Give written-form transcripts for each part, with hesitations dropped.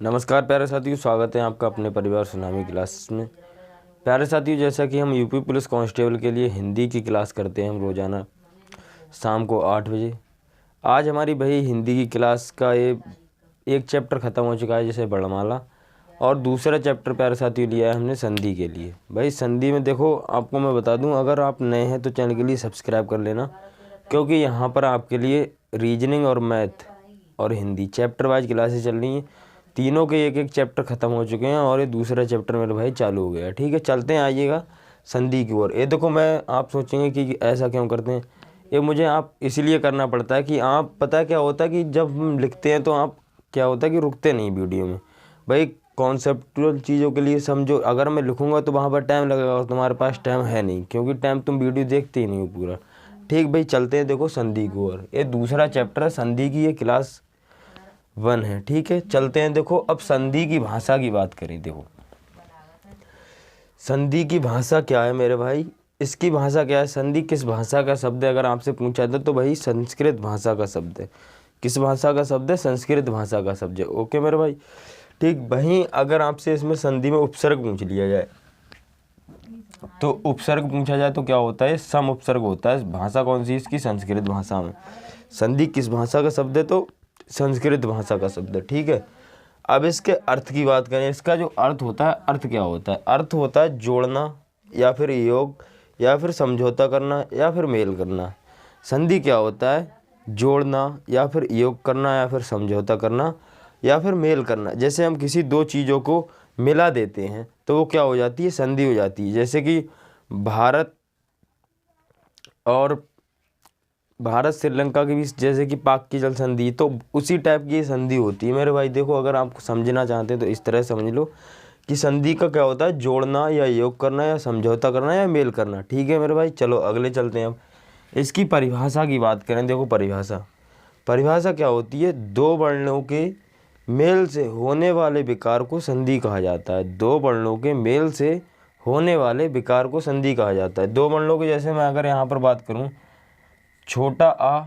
नमस्कार प्यारे साथियों, स्वागत है आपका अपने परिवार सुनामी क्लास में। प्यारे साथियों, जैसा कि हम यूपी पुलिस कांस्टेबल के लिए हिंदी की क्लास करते हैं हम रोज़ाना शाम को 8 बजे। आज हमारी भाई हिंदी की क्लास का ये एक चैप्टर ख़त्म हो चुका है, जैसे वर्णमाला, और दूसरा चैप्टर प्यारे साथियों लिया है हमने संधि के लिए। भाई संधि में देखो, आपको मैं बता दूं, अगर आप नए हैं तो चैनल के लिए सब्सक्राइब कर लेना, क्योंकि यहाँ पर आपके लिए रीजनिंग और मैथ और हिंदी चैप्टर वाइज क्लासेस चल रही हैं। तीनों के एक एक चैप्टर ख़त्म हो चुके हैं और ये दूसरा चैप्टर मेरे भाई चालू हो गया है। ठीक है, चलते हैं, आइएगा संधि की ओर। ये देखो, मैं आप सोचेंगे कि ऐसा क्यों करते हैं, ये मुझे आप इसीलिए करना पड़ता है कि आप, पता क्या होता है कि जब हम लिखते हैं तो आप, क्या होता है कि रुकते नहीं वीडियो में। भाई कॉन्सेप्चुअल चीज़ों के लिए समझो, अगर मैं लिखूंगा तो वहाँ पर टाइम लगेगा और तुम्हारे पास टाइम है नहीं, क्योंकि टाइम तुम वीडियो देखते ही नहीं हो पूरा। ठीक भाई, चलते हैं देखो संधि की ओर। ये दूसरा चैप्टर है संधि की, ये क्लास 1 है। ठीक है, चलते हैं। देखो, अब संधि की भाषा की बात करें। देखो संधि की भाषा क्या है मेरे भाई, इसकी भाषा क्या है, संधि किस भाषा का शब्द है अगर आपसे पूछा जाए तो भाई संस्कृत भाषा का शब्द है। किस भाषा का शब्द है? संस्कृत भाषा का शब्द है। ओके मेरे भाई, ठीक। वहीं अगर आपसे इसमें संधि में उपसर्ग पूछ लिया जाए तो उपसर्ग पूछा जाए तो क्या होता है? सम उपसर्ग होता है। भाषा कौन सी इसकी? संस्कृत भाषा में। संधि किस भाषा का शब्द है? तो संस्कृत भाषा का शब्द है। ठीक है, अब इसके अर्थ की बात करें। इसका जो अर्थ होता है, अर्थ क्या होता है? अर्थ होता है जोड़ना या फिर योग या फिर समझौता करना या फिर मेल करना। संधि क्या होता है? जोड़ना या फिर योग करना या फिर समझौता करना या फिर मेल करना। जैसे हम किसी दो चीज़ों को मिला देते हैं तो वो क्या हो जाती है? संधि हो जाती है। जैसे कि भारत श्रीलंका के बीच जैसे कि पाक की जल संधि, तो उसी टाइप की संधि होती है मेरे भाई। देखो, अगर आप समझना चाहते हैं तो इस तरह समझ लो कि संधि का क्या होता है? जोड़ना या योग करना या समझौता करना या मेल करना। ठीक है मेरे भाई, चलो अगले चलते हैं। अब इसकी परिभाषा की बात करें। देखो परिभाषा क्या होती है? दो वर्णों के मेल से होने वाले विकार को संधि कहा जाता है। दो वर्णों के मेल से होने वाले विकार को संधि कहा जाता है। दो वर्णों के, जैसे मैं अगर यहाँ पर बात करूँ, छोटा आ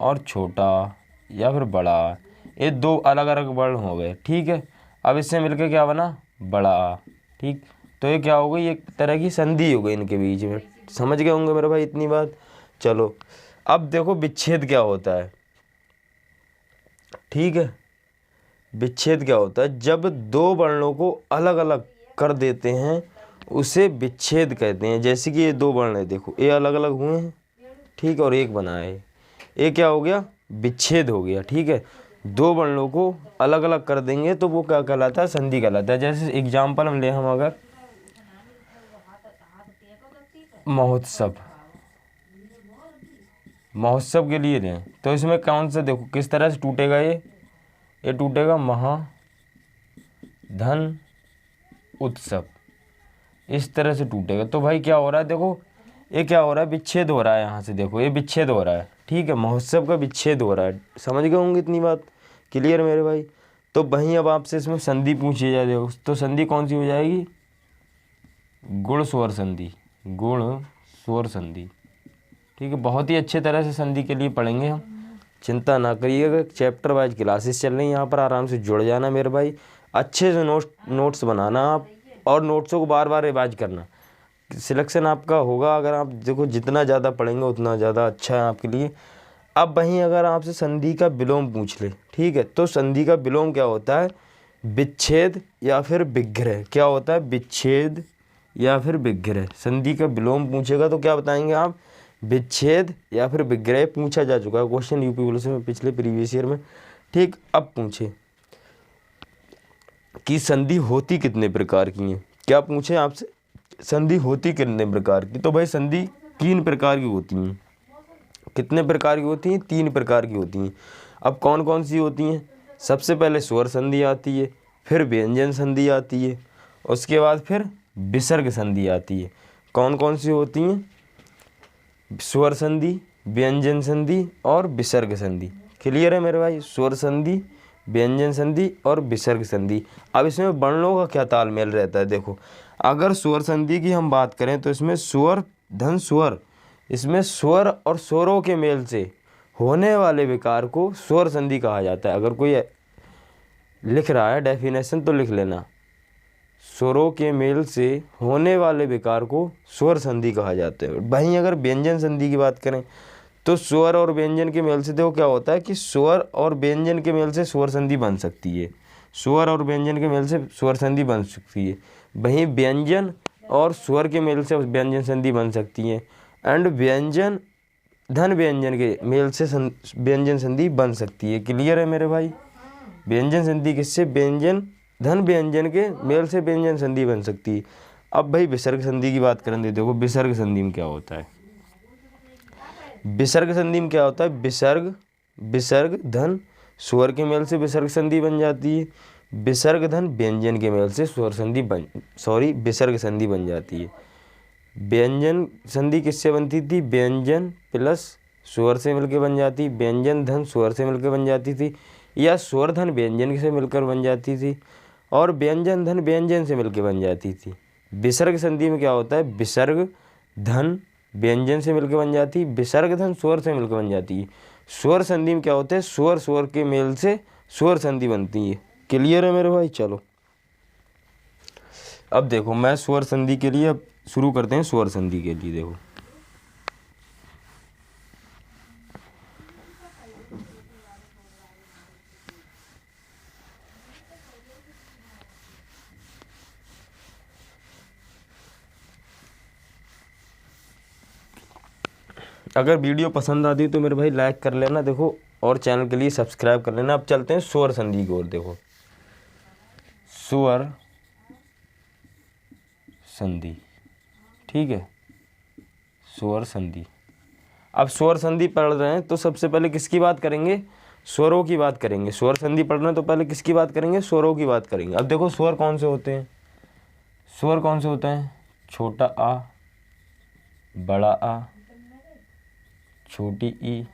और छोटा आ या फिर बड़ा आ, ये दो अलग अलग वर्ण हो गए। ठीक है, अब इससे मिलकर क्या बना? बड़ा आ। ठीक, तो ये क्या हो गई? एक तरह की संधि हो गई इनके बीच में। समझ गए होंगे मेरे भाई इतनी बात। चलो, अब देखो विच्छेद क्या होता है। ठीक है, विच्छेद क्या होता है? जब दो वर्णों को अलग अलग कर देते हैं उसे विच्छेद कहते हैं। जैसे कि ये दो वर्ण है, देखो ये अलग अलग हुए हैं, ठीक है, और एक बना है, ये क्या हो गया? विच्छेद हो गया। ठीक है, दो वर्णों को अलग अलग कर देंगे तो वो क्या कहलाता है? संधि कहलाता है। जैसे एग्जाम्पल हम ले, हम अगर महोत्सव के लिए लें तो इसमें कौन सा, देखो किस तरह से टूटेगा? ये टूटेगा महाधन उत्सव, इस तरह से टूटेगा। तो भाई क्या हो रहा है? देखो ये क्या हो रहा है? विच्छेद हो रहा है। यहाँ से देखो ये विच्छेद हो रहा है। ठीक है, महोत्सव का विच्छेद हो रहा है। समझ गए होंगे इतनी बात, क्लियर मेरे भाई। तो वहीं अब आपसे इसमें संधि पूछी जाए, देखो तो संधि कौन सी हो जाएगी? गुण स्वर संधि। गुण स्वर संधि। ठीक है, बहुत ही अच्छे तरह से संधि के लिए पढ़ेंगे हम, चिंता ना करिएगा। चैप्टर वाइज क्लासेस चल रही हैं, यहाँ पर आराम से जुड़ जाना मेरे भाई। अच्छे से नोट्स बनाना आप, और नोट्सों को बार बार रिवाइज करना। सिलेक्शन आपका होगा, अगर आप देखो जितना ज़्यादा पढ़ेंगे उतना ज़्यादा अच्छा है आपके लिए। अब वहीं अगर आपसे संधि का विलोम पूछ ले, ठीक है, तो संधि का विलोम क्या होता है? विच्छेद या फिर विग्रह। क्या होता है? विच्छेद या फिर विग्रह। संधि का विलोम पूछेगा तो क्या बताएंगे आप? विच्छेद या फिर विग्रह। पूछा जा चुका है क्वेश्चन यूपी पुलिस में पिछले प्रीवियस ईयर में। ठीक, अब पूछे कि संधि होती कितने प्रकार की है। क्या पूछे आपसे? संधि होती कितने प्रकार की? तो भाई संधि 3 प्रकार की होती हैं। कितने प्रकार की होती हैं? 3 प्रकार की होती हैं। अब कौन कौन सी होती हैं? सबसे पहले स्वर संधि आती है, फिर व्यंजन संधि आती है, उसके बाद फिर विसर्ग संधि आती है। कौन कौन सी होती हैं? स्वर संधि, व्यंजन संधि और विसर्ग संधि। क्लियर है मेरे भाई? स्वर संधि, व्यंजन संधि और विसर्ग संधि। अब इसमें वर्णों का क्या तालमेल रहता है? देखो, अगर स्वर संधि की हम बात करें तो इसमें स्वर धन स्वर, इसमें स्वर और स्वरों के मेल से होने वाले विकार को स्वर संधि कहा जाता है। अगर कोई लिख रहा है डेफिनेशन तो लिख लेना। स्वरों के मेल से होने वाले विकार को स्वर संधि कहा जाता है। वहीं अगर व्यंजन संधि की बात करें तो स्वर और व्यंजन के मेल से देखो क्या होता है कि स्वर और व्यंजन के मेल से स्वर संधि बन सकती है। स्वर और व्यंजन के मेल से स्वर संधि बन सकती है। वहीं व्यंजन और स्वर के मेल से व्यंजन संधि बन सकती है। एंड व्यंजन धन व्यंजन के मेल से व्यंजन संधि बन सकती है। क्लियर है मेरे भाई? व्यंजन संधि किससे? व्यंजन धन व्यंजन के मेल से व्यंजन संधि बन सकती है। अब भाई विसर्ग संधि की बात करें तो देखो विसर्ग संधि में क्या होता है। विसर्ग संधि में क्या होता है? विसर्ग धन स्वर के मेल से विसर्ग संधि बन जाती है। विसर्ग धन व्यंजन के मेल से विसर्ग संधि बन जाती है। व्यंजन संधि किससे बनती थी? व्यंजन प्लस स्वर से मिलकर बन जाती। व्यंजन धन स्वर से मिलकर बन जाती थी, या स्वर धन व्यंजन से मिलकर बन जाती थी, और व्यंजन धन व्यंजन से मिलकर बन जाती थी। विसर्ग संधि में क्या होता है? विसर्ग धन व्यंजन से मिलकर बन जाती, विसर्ग धन स्वर से मिलकर बन जाती है। स्वर संधि में क्या होता है? स्वर के मेल से स्वर संधि बनती है। क्लियर है मेरे भाई? चलो अब देखो मैं स्वर संधि के लिए, अब शुरू करते हैं स्वर संधि के लिए। देखो अगर वीडियो पसंद आती है तो मेरे भाई लाइक कर लेना, देखो, और चैनल के लिए सब्सक्राइब कर लेना। अब चलते हैं स्वर संधि की ओर। देखो स्वर संधि, ठीक है, स्वर संधि। अब स्वर संधि पढ़ रहे हैं तो सबसे पहले किसकी बात करेंगे? स्वरों की बात करेंगे। स्वर संधि पढ़ रहे हैं तो पहले किसकी बात करेंगे? स्वरों की बात करेंगे। अब देखो स्वर कौन से होते हैं? स्वर कौन से होते हैं? छोटा आ, बड़ा आ, छोटी ई,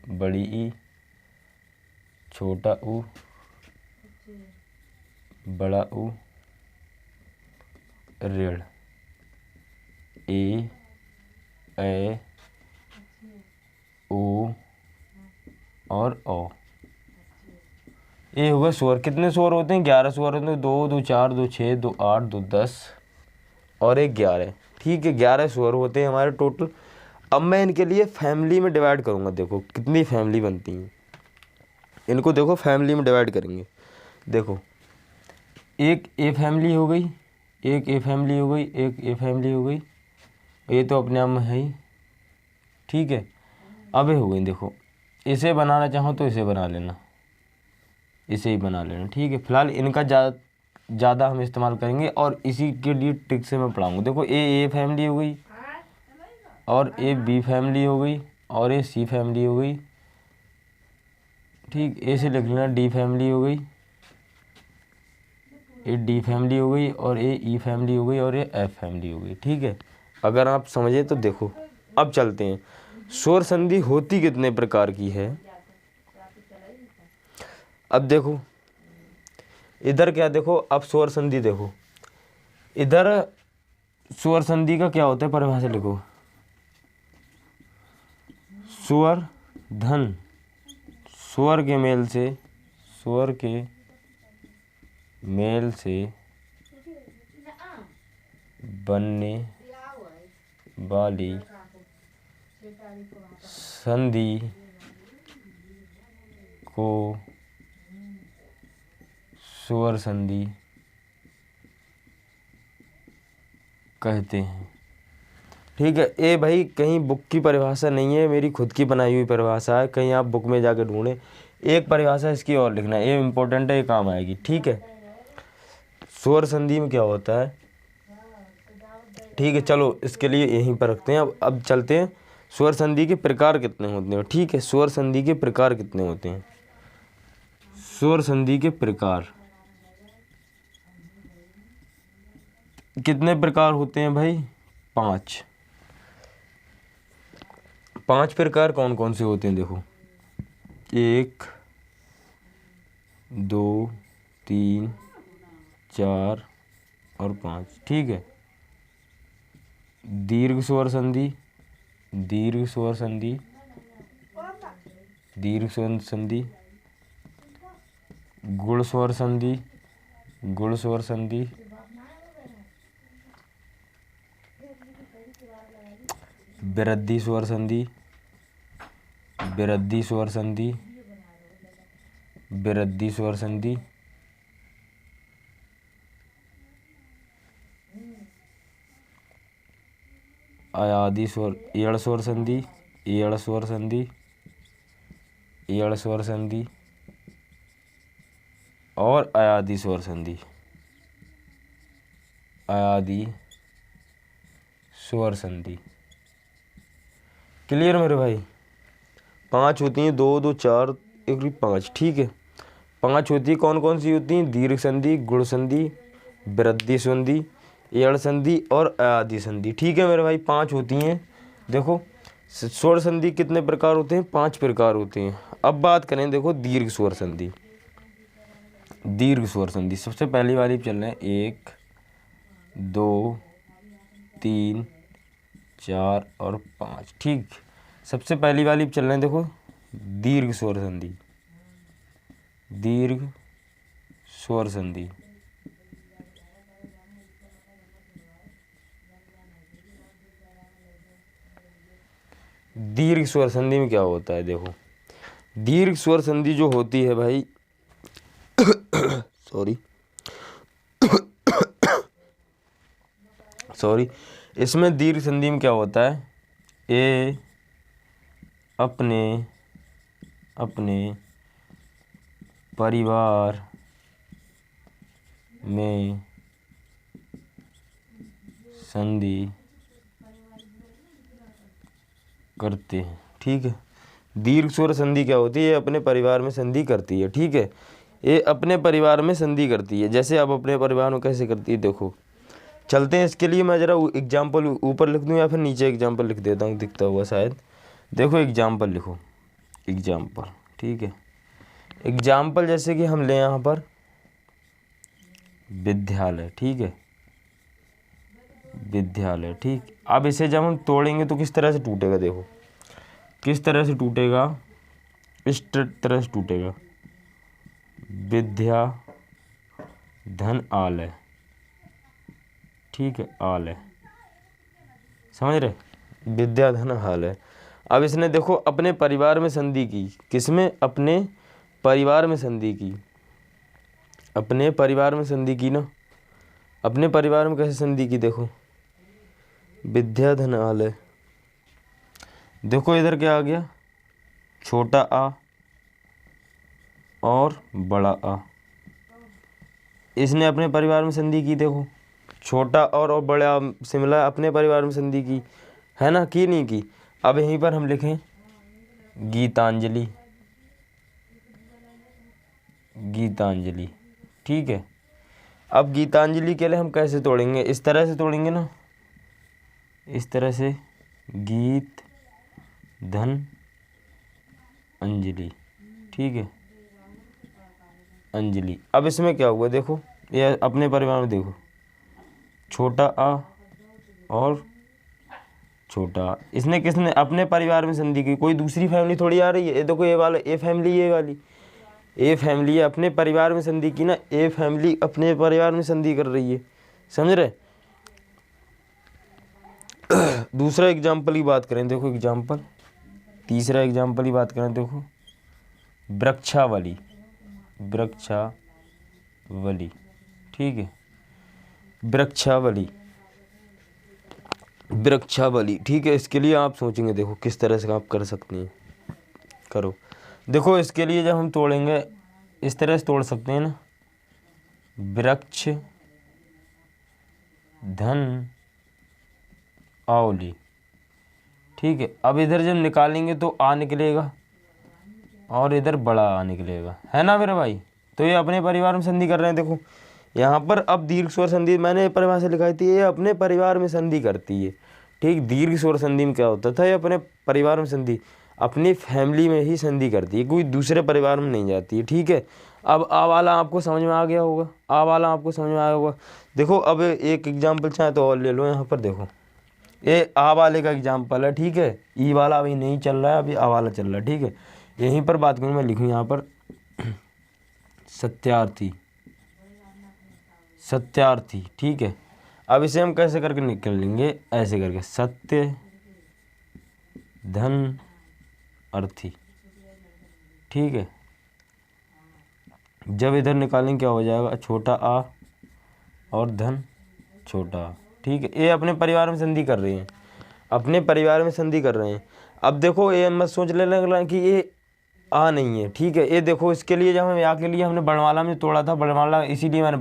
बड़ी ई, छोटा ऊ, बड़ा ऊ, ऋण, ए, ओ और ओ। ये होगा स्वर। कितने स्वर होते हैं? 11 स्वर होते हैं। 2 2 4 2 6 2 8 2 10 और 1 11। ठीक है, 11 स्वर होते हैं हमारे टोटल। अब मैं इनके लिए फैमिली में डिवाइड करूँगा। देखो कितनी फैमिली बनती हैं इनको। देखो फैमिली में डिवाइड करेंगे। देखो एक ए फैमिली हो गई, एक ए फैमिली हो गई, एक ए फैमिली हो गई। ये तो अपने आप में है ही, ठीक है। अब ये हो गई। देखो इसे बनाना चाहो तो इसे बना लेना, इसे ही बना लेना, ठीक है। फिलहाल इनका ज़्यादा हम इस्तेमाल करेंगे और इसी के लिए ट्रिक से मैं पढ़ाऊँगा। देखो ए फैमिली हो गई, और ए बी फैमिली हो गई, और ए सी फैमिली हो गई, ठीक। ए से लिख लेना डी फैमिली हो गई, ए डी फैमिली हो गई, और ए ई फैमिली हो गई, और ए एफ फैमिली हो गई, ठीक है। अगर आप समझे तो देखो। अब चलते हैं स्वर संधि होती कितने प्रकार की है। अब देखो इधर क्या, देखो अब स्वर संधि देखो, इधर स्वर संधि का क्या होता है परिभाषा लिखो। स्वर धन स्वर के मेल से बनने वाली संधि को स्वर संधि कहते हैं, ठीक है। ये भाई कहीं बुक की परिभाषा नहीं है, मेरी खुद की बनाई हुई परिभाषा है। कहीं आप बुक में जाकर ढूंढें, एक परिभाषा इसकी और लिखना, ये इम्पोर्टेंट है, ये काम आएगी, ठीक है। स्वर संधि में क्या होता है, ठीक है। चलो इसके लिए यहीं पर रखते हैं। अब चलते हैं स्वर संधि के प्रकार कितने होते हैं, ठीक है। स्वर संधि के प्रकार कितने होते हैं? स्वर संधि के प्रकार कितने प्रकार होते हैं भाई? 5 प्रकार कौन कौन से होते हैं? देखो 1 2 3 4 और 5, ठीक है। दीर्घ स्वर संधि, दीर्घ स्वर संधि, दीर्घ स्वर संधि, गुण स्वर संधि, गुण स्वर संधि, वृद्धि स्वर संधि, वृद्धि स्वर संधि, वृद्धि स्वर संधि, अयादि स्वर, एड़ स्वर संधि, एड़ स्वर संधि, एड़ स्वर संधि और अयादि स्वर संधि, अयादि स्वर संधि। क्लियर मेरे भाई? 5 होती हैं, 2 2 4 1 5, ठीक है। 5 होती है, कौन कौन सी होती हैं? दीर्घ संधि, गुण संधि, वृद्धि संधि, एड़ संधि और अयादि संधि, ठीक है मेरे भाई। 5 होती हैं। देखो स्वर संधि कितने प्रकार होते हैं? 5 प्रकार होते हैं। अब बात करें, देखो दीर्घ स्वर संधि, दीर्घ स्वर संधि सबसे पहली वाली चल रहे हैं 1 2 3 4 और 5, ठीक। सबसे पहली वाली चल रहे हैं, देखो दीर्घ स्वर संधि, दीर्घ स्वर संधि। दीर्घ स्वर संधि में क्या होता है? देखो दीर्घ स्वर संधि जो होती है भाई सॉरी सॉरी, इसमें दीर्घ संधि में क्या होता है? ए अपने परिवार में संधि करते हैं, ठीक है। दीर्घ स्वर संधि क्या होती है? ये अपने परिवार में संधि करती है, ठीक है। ये अपने परिवार में संधि करती है। जैसे अब अपने परिवार में कैसे करती है, देखो चलते हैं। इसके लिए मैं ज़रा एग्जाम्पल ऊपर लिख दूँ या फिर नीचे एग्जाम्पल लिख देता हूँ, दिखता हुआ शायद। देखो एग्जाम्पल लिखो, एग्जाम्पल, ठीक है। एग्जाम्पल जैसे कि हम लें यहाँ पर विद्यालय, ठीक है, विद्यालय, ठीक। अब इसे जब हम तोड़ेंगे तो किस तरह से टूटेगा? देखो किस तरह से टूटेगा, इस तरह से टूटेगा। विद्या धन आलय, ठीक है, आलय, समझ रहे? विद्या धन आलय। अब इसने देखो अपने परिवार में संधि की, किसमें? अपने परिवार में संधि की, अपने परिवार में संधि की ना। अपने परिवार में कैसे संधि की? देखो विद्या धन आलय। देखो इधर क्या आ गया? छोटा आ और बड़ा आ। इसने अपने परिवार में संधि की, देखो छोटा और बड़ा से मिला, अपने परिवार में संधि की है ना, की नहीं की? अब यहीं पर हम लिखें गीतांजलि, गीतांजलि, ठीक है। अब गीतांजलि के लिए हम कैसे तोड़ेंगे? इस तरह से तोड़ेंगे ना, इस तरह से, गीत धन अंजलि, ठीक है, अंजलि। अब इसमें क्या हुआ? देखो ये अपने परिवार में, देखो छोटा आ और छोटा आ। इसने किसने? अपने परिवार में संधि की। कोई दूसरी फैमिली थोड़ी आ रही है। ये देखो ये वाला ए फैमिली, ये वाली ए फैमिली है, अपने परिवार में संधि की ना। ए फैमिली अपने परिवार में संधि कर रही है, समझ रहे? दूसरा एग्जाम्पल की बात करें, देखो एग्जाम्पल, तीसरा एग्जाम्पल की बात करें, देखो वृक्षावली, वृक्षावली, ठीक है, वृक्षावली, वृक्षावली, ठीक है। इसके लिए आप सोचेंगे, देखो किस तरह से आप कर सकते हैं, करो। देखो इसके लिए जब हम तोड़ेंगे इस तरह से तोड़ सकते हैं ना, वृक्ष धन आवली, ठीक है। अब इधर जब निकालेंगे तो आ निकलेगा और इधर बड़ा आ निकलेगा, है ना मेरे भाई? तो ये अपने परिवार में संधि कर रहे हैं। देखो यहाँ पर अब दीर्घ स्वर संधि मैंने परिभाषा लिखाई थी, ये अपने परिवार में संधि करती है, ठीक। दीर्घ स्वर संधि में क्या होता था? ये अपने परिवार में संधि, अपनी फैमिली में ही संधि करती है, कोई दूसरे परिवार में नहीं जाती है, ठीक है। अब आ वाला आपको समझ में आ गया होगा, आ वाला आपको समझ में आया होगा। देखो अब एक एग्जाम्पल चाहे तो और ले लो। यहाँ पर देखो ये आ वाले का एग्जाम्पल है, ठीक है। ई वाला अभी नहीं चल रहा है, अभी आ वाला चल रहा है, ठीक है। यहीं पर बात करूँ मैं, लिखूँ यहाँ पर सत्यार्थी, सत्यार्थी। ठीक है, अब इसे हम कैसे करके निकल लेंगे, ऐसे करके सत्य धन अर्थी। ठीक है, जब इधर निकालेंगे क्या हो जाएगा, छोटा आ और धन छोटा आ। ठीक है, ये अपने परिवार में संधि कर रहे हैं, अपने परिवार में संधि कर रहे हैं। अब देखो ये मत सोच ले लग कि ये आ नहीं है। ठीक है, ये देखो इसके लिए जब हम या के लिए हमने वर्णमाला में तोड़ा था, वर्णमाला इसीलिए मैंने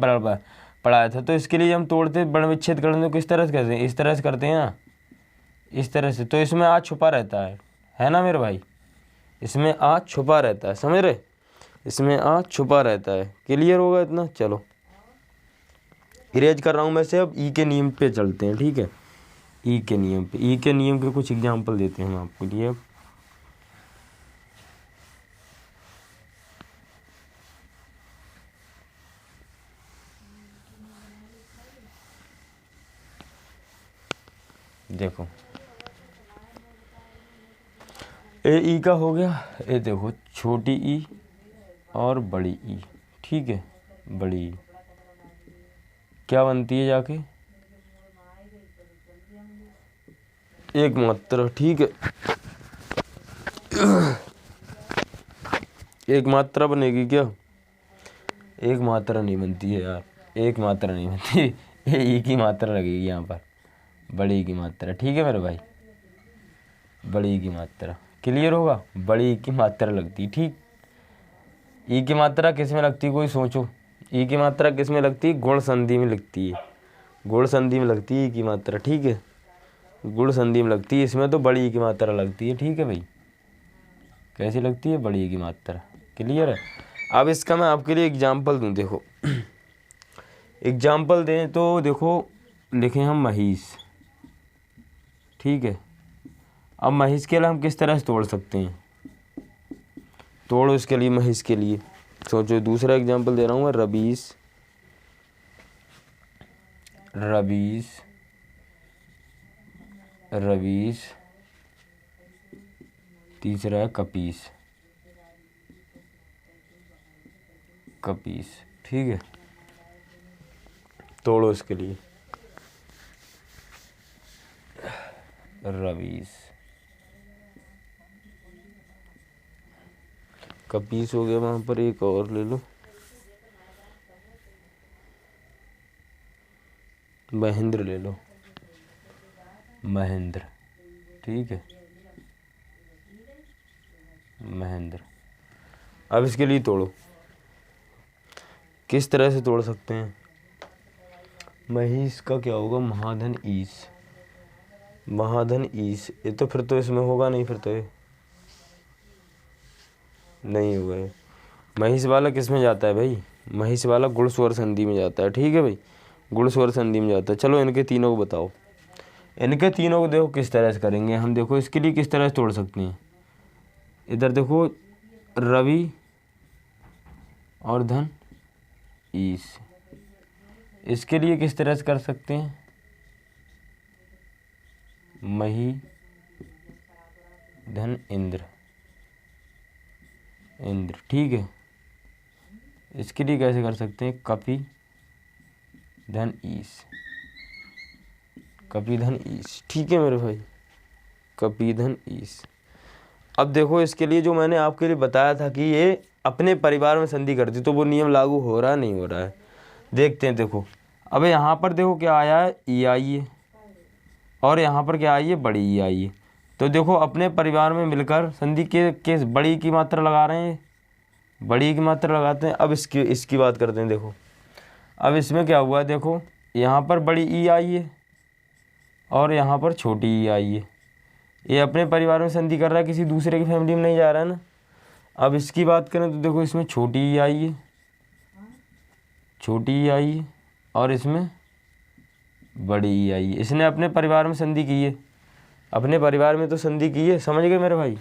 पढ़ाया था, तो इसके लिए हम तोड़ते वर्ण विच्छेद करने को किस तरह से करते हैं, इस तरह से करते हैं ना, इस तरह से। तो इसमें आ छुपा रहता है ना मेरे भाई, इसमें आ छुपा रहता है, समझ रहे, इसमें आ छुपा रहता है। क्लियर होगा इतना। चलो इरेज कर रहा हूँ मैं से। अब ई के नियम पे चलते हैं। ठीक है, ई के नियम पे, ई के नियम के कुछ एग्जाम्पल देते हैं हम आपके लिए। अब देखो ए ई का हो गया, ये देखो छोटी ई और बड़ी ई। ठीक है, बड़ी ई क्या बनती है जाके, एक मात्रा। ठीक है, एक मात्रा बनेगी क्या, एक मात्रा नहीं बनती है यार, एक मात्रा नहीं बनती, ये ई की मात्रा लगेगी यहाँ पर, बड़ी की मात्रा। ठीक है मेरे भाई, बड़ी की मात्रा। क्लियर होगा, बड़ी की मात्रा लगती। ठीक, ई की मात्रा किस में लगती है, कोई सोचो, ई की मात्रा किस में लगती है, गुण संधि में लगती है, गुण संधि में लगती है ई की मात्रा। ठीक है, गुण संधि में लगती है, इसमें तो बड़ी ई की मात्रा लगती है। ठीक है भाई, कैसी लगती है, बड़ी ई की मात्रा। क्लियर है। अब इसका मैं आपके लिए एग्जाम्पल दूँ, देखो एग्जाम्पल दें तो देखो, लिखें हम महीष। ठीक है, अब महीष के लिए हम किस तरह से तोड़ सकते हैं, तोड़ो इसके लिए, महीष के लिए सोचो। दूसरा एग्जाम्पल दे रहा हूँ मैं, रबीश, रबीश, रबीश। तीसरा है कपीस, कपीस। ठीक है, तोड़ो इसके लिए, रबीश, कपीस हो गया। वहाँ पर एक और ले लो, महेंद्र ले लो, महेंद्र। ठीक है, महेंद्र। अब इसके लिए तोड़ो, किस तरह से तोड़ सकते हैं, महीष का क्या होगा, महाधन ईश, महाधन ईश। ये तो फिर तो इसमें होगा नहीं, फिर तो ये नहीं होगा। ये महीष वाला किस में जाता है भाई, महीष वाला गुण स्वर संधि में जाता है। ठीक है भाई, गुण स्वर संधि में जाता है। चलो इनके तीनों को बताओ, इनके तीनों को देखो किस तरह से करेंगे हम। देखो इसके लिए किस तरह से तोड़ सकते हैं, इधर देखो रवि और धन ईश, इसके लिए किस तरह से कर सकते हैं, मही धन इंद्र, इंद्र। ठीक है, इसके लिए कैसे कर सकते हैं, कपि धन ईश, कपि धन ईश। ठीक है मेरे भाई, कपि धन ईश। अब देखो इसके लिए जो मैंने आपके लिए बताया था कि ये अपने परिवार में संधि करती, तो वो नियम लागू हो रहा है नहीं हो रहा है, देखते हैं। देखो अब यहाँ पर देखो क्या आया है, ई आई है, और यहाँ पर क्या आई है, बड़ी ई आई है। तो देखो अपने परिवार में मिलकर संधि के बड़ी की मात्रा लगा रहे हैं, बड़ी की मात्रा लगाते हैं। अब इसकी बात करते हैं। देखो अब इसमें क्या हुआ है, देखो यहाँ पर बड़ी ई आई है और यहाँ पर छोटी ई आई है। ये अपने परिवार में संधि कर रहा है, किसी दूसरे की फैमिली में नहीं जा रहा है ना। अब इसकी बात करें तो देखो इसमें छोटी ई आई है, छोटी ई आई है, और इसमें बड़ी ई आई है। इसने अपने परिवार में संधि की है, अपने परिवार में तो संधि की है। समझ गए मेरे भाई,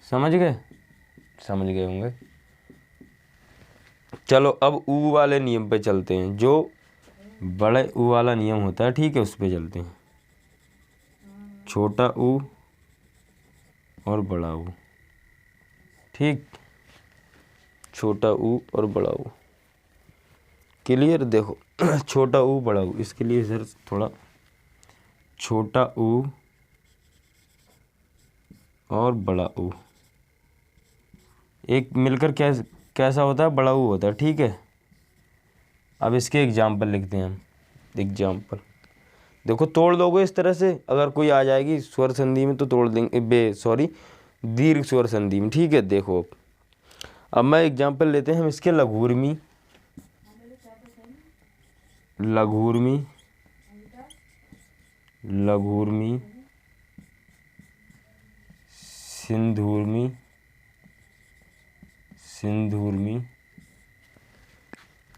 समझ गए, समझ गए होंगे। चलो अब ऊ वाले नियम पे चलते हैं, जो बड़े ऊ वाला नियम होता है। ठीक है, उस पे चलते हैं, छोटा ऊ और बड़ा ऊ। ठीक, छोटा ऊ और बड़ा ऊ। क्लियर? देखो छोटा ऊ बड़ा ऊ, इसके लिए सर थोड़ा छोटा ऊ और बड़ा ऊ एक मिलकर कैसा होता है? बड़ा ऊ होता है। ठीक है, अब इसके एग्जाम्पल लिखते हैं हम। एग्जाम्पल देखो, तोड़ दोगे इस तरह से, अगर कोई आ जाएगी स्वर संधि में तो तोड़ देंगे, दीर्घ स्वर संधि में। ठीक है, देखो अब मैं एग्जाम्पल लेते हैं हम इसके। लघूर्मी, लघूर्मी, लघूर्मी, सिंधूर्मी, सिंधूर्मी,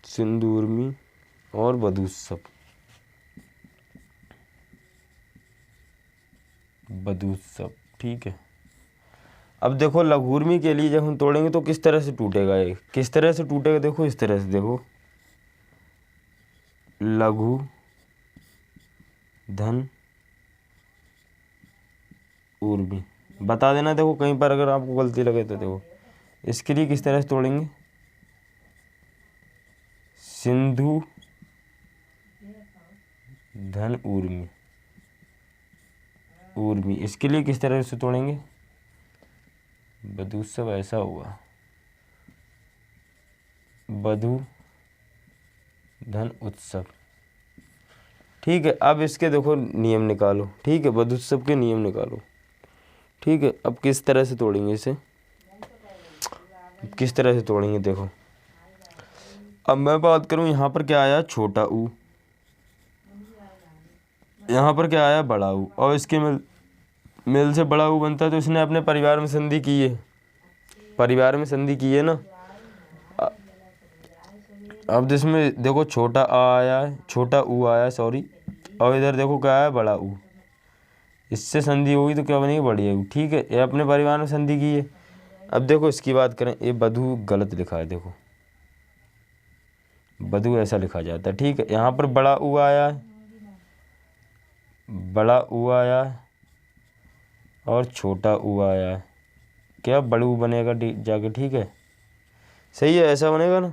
सिंधूर्मी और बधूसव, बधूसव। ठीक है, अब देखो लघूर्मी के लिए जब हम तोड़ेंगे तो किस तरह से टूटेगा ये? किस तरह से टूटेगा? देखो इस तरह से, देखो लघु धन ऊर्मी। बता देना, देखो कहीं पर अगर आपको गलती लगे तो। देखो इसके लिए किस तरह से तोड़ेंगे? सिंधु धन ऊर्मी, ऊर्मी। इसके लिए किस तरह से तोड़ेंगे? बधूसव ऐसा होगा, बधु धन उत्सव। ठीक है, अब इसके देखो नियम निकालो। ठीक है, बधूसव के नियम निकालो। ठीक है, अब किस तरह से तोड़ेंगे इसे? किस तरह से तोड़ेंगे? देखो अब मैं बात करूं, यहाँ पर क्या आया? छोटा ऊ। यहाँ पर क्या आया? बड़ा ऊ। और इसके मिल से बड़ा ऊ बनता है, तो इसने अपने परिवार में संधि की है। परिवार में संधि की है ना। अब जिसमें देखो छोटा आ आया है, छोटा ऊ आया है, सॉरी, और इधर देखो क्या आया? बड़ा ऊ। इससे संधि होगी तो क्या बनेगी? बड़ी ऊ। ठीक है, ये अपने परिवार में संधि की है। अब देखो इसकी बात करें, ये बधू गलत लिखा है। देखो बधू ऐसा लिखा जाता है। ठीक है, यहाँ पर बड़ा ऊ आया है, बड़ा ऊ आया है और छोटा ऊ आया है। क्या बड़ू बनेगा जाके? ठीक है, सही है, ऐसा बनेगा ना।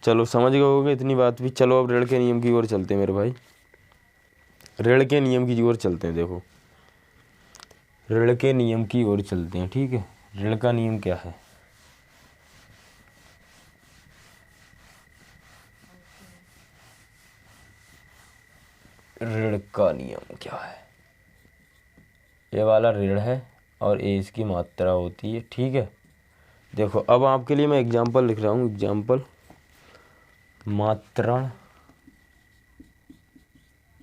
चलो समझ गए होगे इतनी बात भी। चलो अब ऋण के नियम की ओर चलते हैं मेरे भाई, ऋण के नियम की ओर चलते हैं। देखो ऋण के नियम की ओर चलते हैं। ठीक है, ऋण का नियम क्या है? ऋण का नियम क्या है? ये वाला ऋण है और ये इसकी मात्रा होती है। ठीक है, देखो अब आपके लिए मैं एग्जाम्पल लिख रहा हूँ। एग्जाम्पल, मात्रण,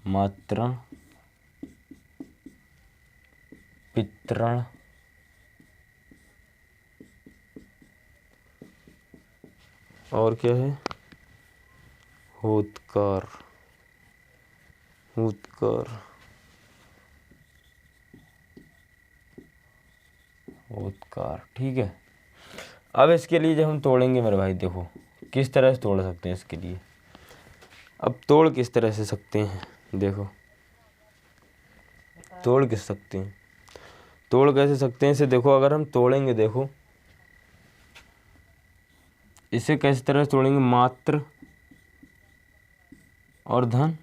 मात्रण, पितरण, और क्या है? होतकार, होतकार, होतकार। ठीक है, अब इसके लिए जब हम तोड़ेंगे मेरे भाई, देखो किस तरह से तोड़ सकते हैं इसके लिए। अब तोड़ किस तरह से सकते हैं? देखो तोड़ किस सकते हैं, तोड़ कैसे सकते हैं इसे? देखो अगर हम तोड़ेंगे, देखो इसे कैसे तरह से तोड़ेंगे? मात्र और धन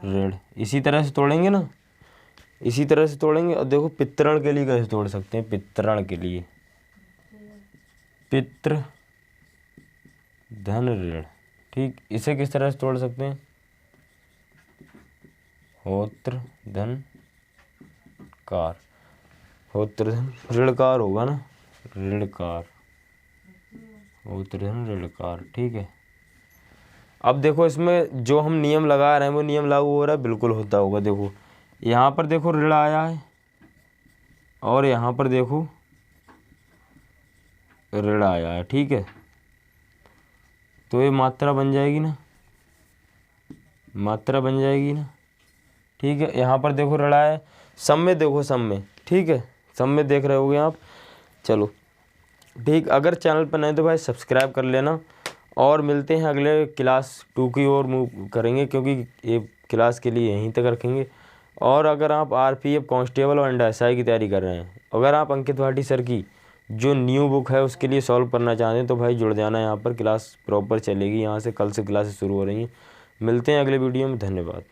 ऋण, इसी तरह से तोड़ेंगे ना, इसी तरह से तोड़ेंगे। और देखो पितरण के लिए कैसे तोड़ सकते हैं? पितरण के लिए पितृ धन ऋण। ठीक, इसे किस तरह से तोड़ सकते हैं? होत्र धन कार, होत्र धन ऋणकार होगा ना, ऋणकार, होत्र धन ऋणकार। ठीक है, अब देखो इसमें जो हम नियम लगा रहे हैं वो नियम लागू हो रहा है, बिल्कुल होता होगा। देखो यहाँ पर देखो ऋण आया है और यहाँ पर देखो ऋण आया है। ठीक है, तो ये मात्रा बन जाएगी ना, मात्रा बन जाएगी ना। ठीक है, यहाँ पर देखो ऋण आया है, सब में देखो, सब में। ठीक है, सब में देख रहे होगे आप। चलो ठीक, अगर चैनल पर नए तो भाई सब्सक्राइब कर लेना। और मिलते हैं अगले क्लास 2 की ओर मूव करेंगे, क्योंकि ये क्लास के लिए यहीं तक रखेंगे। और अगर आप आरपीएफ कांस्टेबल और एसआई की तैयारी कर रहे हैं, अगर आप अंकित भाटी सर की जो न्यू बुक है उसके लिए सॉल्व करना चाहते हैं तो भाई जुड़ जाना, यहाँ पर क्लास प्रॉपर चलेगी। यहाँ से कल से क्लासेस शुरू हो रही हैं। मिलते हैं अगले वीडियो में, धन्यवाद।